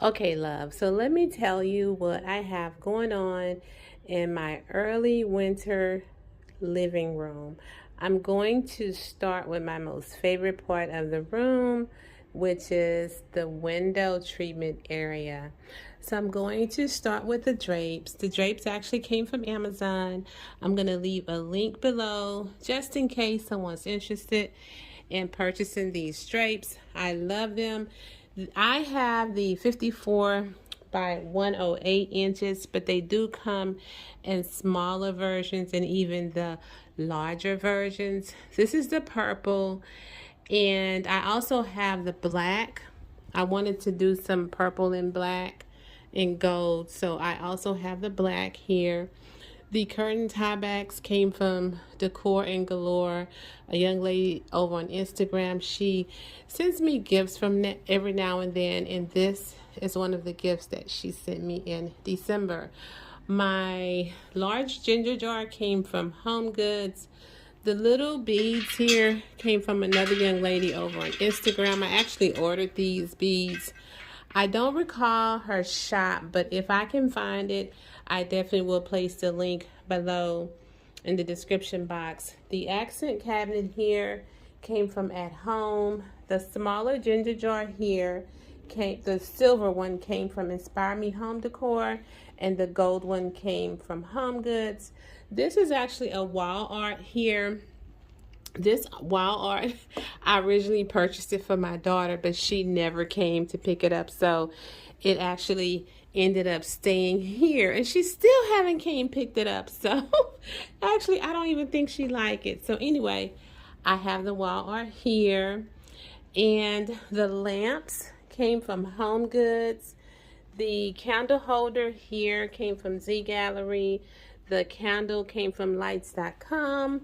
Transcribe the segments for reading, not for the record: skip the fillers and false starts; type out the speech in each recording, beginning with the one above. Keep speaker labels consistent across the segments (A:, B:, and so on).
A: Okay, love. So let me tell you what I have going on in my early winter living room. I'm going to start with my most favorite part of the room, which is the window treatment area. So I'm going to start with the drapes. The drapes actually came from Amazon. I'm going to leave a link below just in case someone's interested in purchasing these drapes. I love them. I have the 54 by 108 inches, but they do come in smaller versions and even the larger versions. This is the purple, and I also have the black. I wanted to do some purple and black and gold, so I also have the black here. The curtain tiebacks came from Decor and Galore, a young lady over on Instagram. She sends me gifts from every now and then, and this is one of the gifts that she sent me in December. My large ginger jar came from Home Goods. The little beads here came from another young lady over on Instagram. I actually ordered these beads. I don't recall her shop, but if I can find it, I definitely will place the link below in the description box. The accent cabinet here came from At Home. The smaller ginger jar here the silver one came from Inspire Me Home Decor, and the gold one came from Home Goods. This is actually a wall art here. This wall art, I originally purchased it for my daughter, but she never came to pick it up. So it actually ended up staying here, and she still haven't came picked it up. So actually, I don't even think she liked it. So anyway, I have the wall art here, and the lamps came from Home Goods. The candle holder here came from Z Gallery. The candle came from lights.com.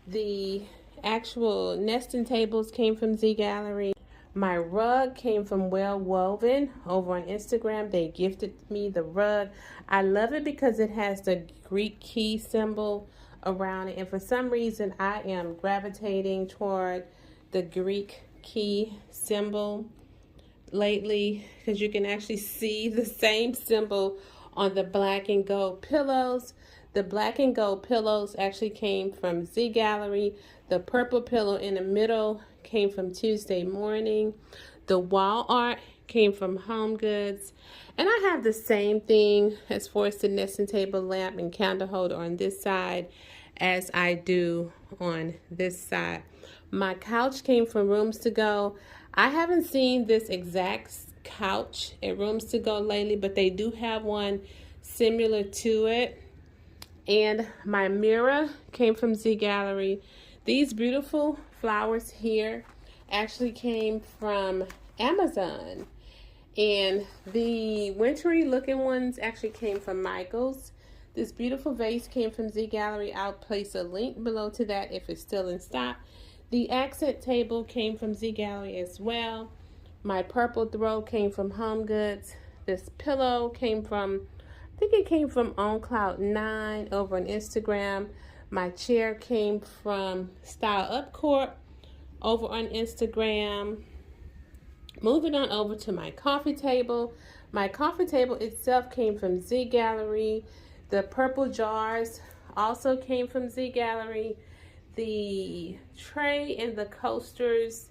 A: The actual nesting tables came from Z Gallery. My rug came from Well Woven over on Instagram. They gifted me the rug. I love it because it has the Greek key symbol around it. And for some reason, I am gravitating toward the Greek key symbol lately, because you can actually see the same symbol on the black and gold pillows. The black and gold pillows actually came from Z Gallery. The purple pillow in the middle came from Tuesday Morning. The wall art came from Home Goods. And I have the same thing as far as the nesting table lamp and candle holder on this side as I do on this side. My couch came from Rooms to Go. I haven't seen this exact couch at Rooms to Go lately, but they do have one similar to it. And my mirror came from Z Gallery. These beautiful flowers here actually came from Amazon. And the wintry looking ones actually came from Michael's. This beautiful vase came from Z Gallery. I'll place a link below to that if it's still in stock. The accent table came from Z Gallery as well. My purple throw came from Home Goods. This pillow came from, I think it came from On Cloud 9 over on Instagram. My chair came from Style Up Corp over on Instagram. Moving on over to my coffee table. My coffee table itself came from Z Gallery. The purple jars also came from Z Gallery. The tray and the coasters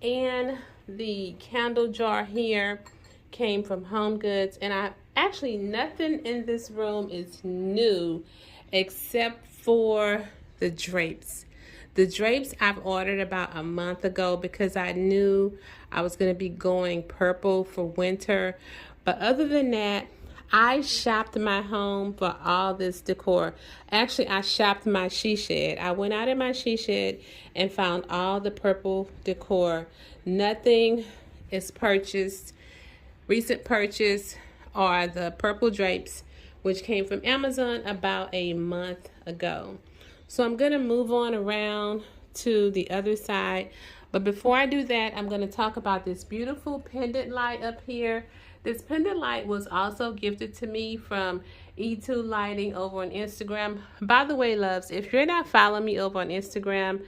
A: and the candle jar here came from Home Goods. And nothing in this room is new except for the drapes. The drapes I've ordered about a month ago because I knew I was going to be going purple for winter. But other than that, I shopped my home for all this decor. Actually, I shopped my she shed. I went out in my she shed and found all the purple decor. Nothing is purchased. Recent purchase are the purple drapes, which came from Amazon about a month ago. So I'm going to move on around to the other side. But before I do that, I'm going to talk about this beautiful pendant light up here. This pendant light was also gifted to me from E2 Lighting over on Instagram. By the way, loves, if you're not following me over on Instagram,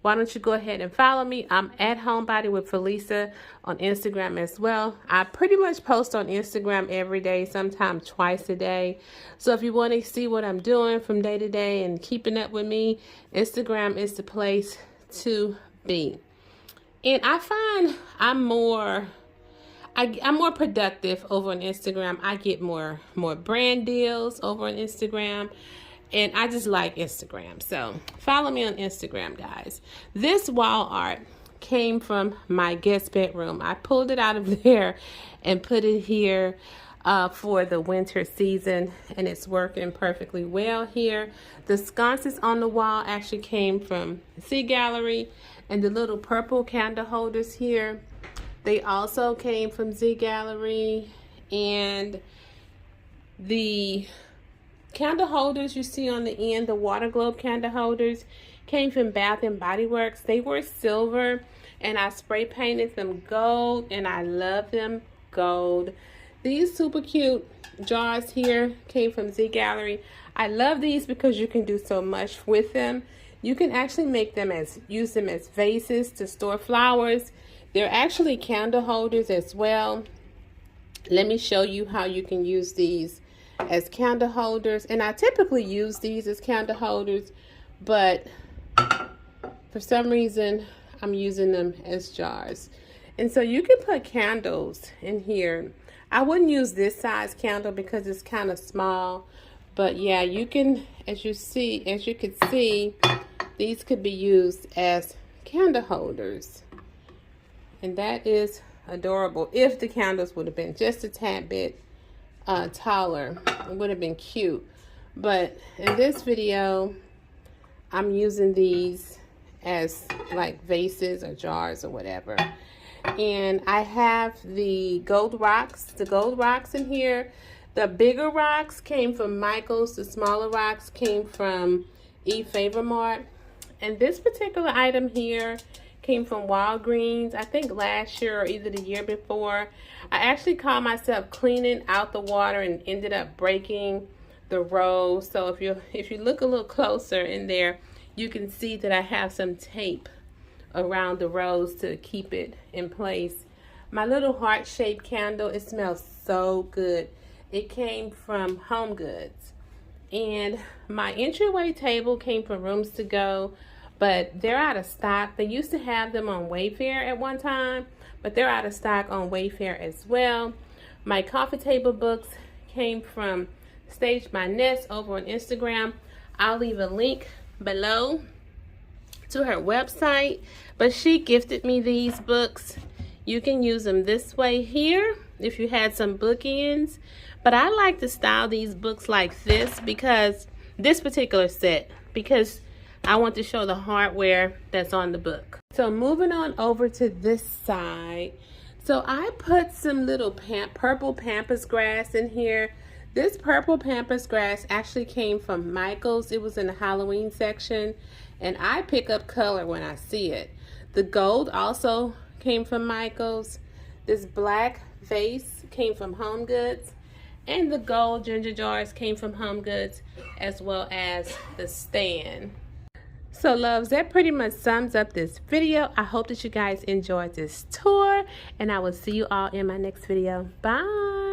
A: why don't you go ahead and follow me? I'm at Homebody with Felisa on Instagram as well. I pretty much post on Instagram every day, sometimes twice a day. So if you want to see what I'm doing from day to day and keeping up with me, Instagram is the place to be. And I find I'm more productive over on Instagram. I get more brand deals over on Instagram. And I just like Instagram. So follow me on Instagram, guys. This wall art came from my guest bedroom. I pulled it out of there and put it here for the winter season. And it's working perfectly well here. The sconces on the wall actually came from Sea Gallery. And the little purple candle holders here, they also came from Z Gallery. And the candle holders you see on the end, the water globe candle holders, came from Bath and Body Works. They were silver, and I spray painted them gold, and I love them gold. These super cute jars here came from Z Gallery. I love these because you can do so much with them. You can actually use them as vases to store flowers. They're actually candle holders as well. Let me show you how you can use these as candle holders. And I typically use these as candle holders, but for some reason I'm using them as jars. And so you can put candles in here. I wouldn't use this size candle because it's kind of small, but yeah, you can, as you can see, these could be used as candle holders. And that is adorable. If the candles would have been just a tad bit taller, it would have been cute. But in this video, I'm using these as like vases or jars or whatever. And I have the gold rocks in here. The bigger rocks came from Michael's. The smaller rocks came from Favor Mart. And this particular item here came from Walgreens, I think last year or either the year before. I actually caught myself cleaning out the water and ended up breaking the rose. So if you look a little closer in there, you can see that I have some tape around the rose to keep it in place. My little heart-shaped candle, it smells so good. It came from Home Goods. And my entryway table came from Rooms to Go, but they're out of stock. They used to have them on Wayfair at one time, but they're out of stock on Wayfair as well. My coffee table books came from Stage My Nest over on Instagram. I'll leave a link below to her website, but she gifted me these books. You can use them this way here if you had some bookends, but I like to style these books like this because this particular set, because I want to show the hardware that's on the book. So moving on over to this side. So I put some little purple pampas grass in here. This purple pampas grass actually came from Michael's. It was in the Halloween section, and I pick up color when I see it. The gold also came from Michael's. This black vase came from Home Goods, and the gold ginger jars came from Home Goods, as well as the stand. So loves, that pretty much sums up this video. I hope that you guys enjoyed this tour, and I will see you all in my next video. Bye.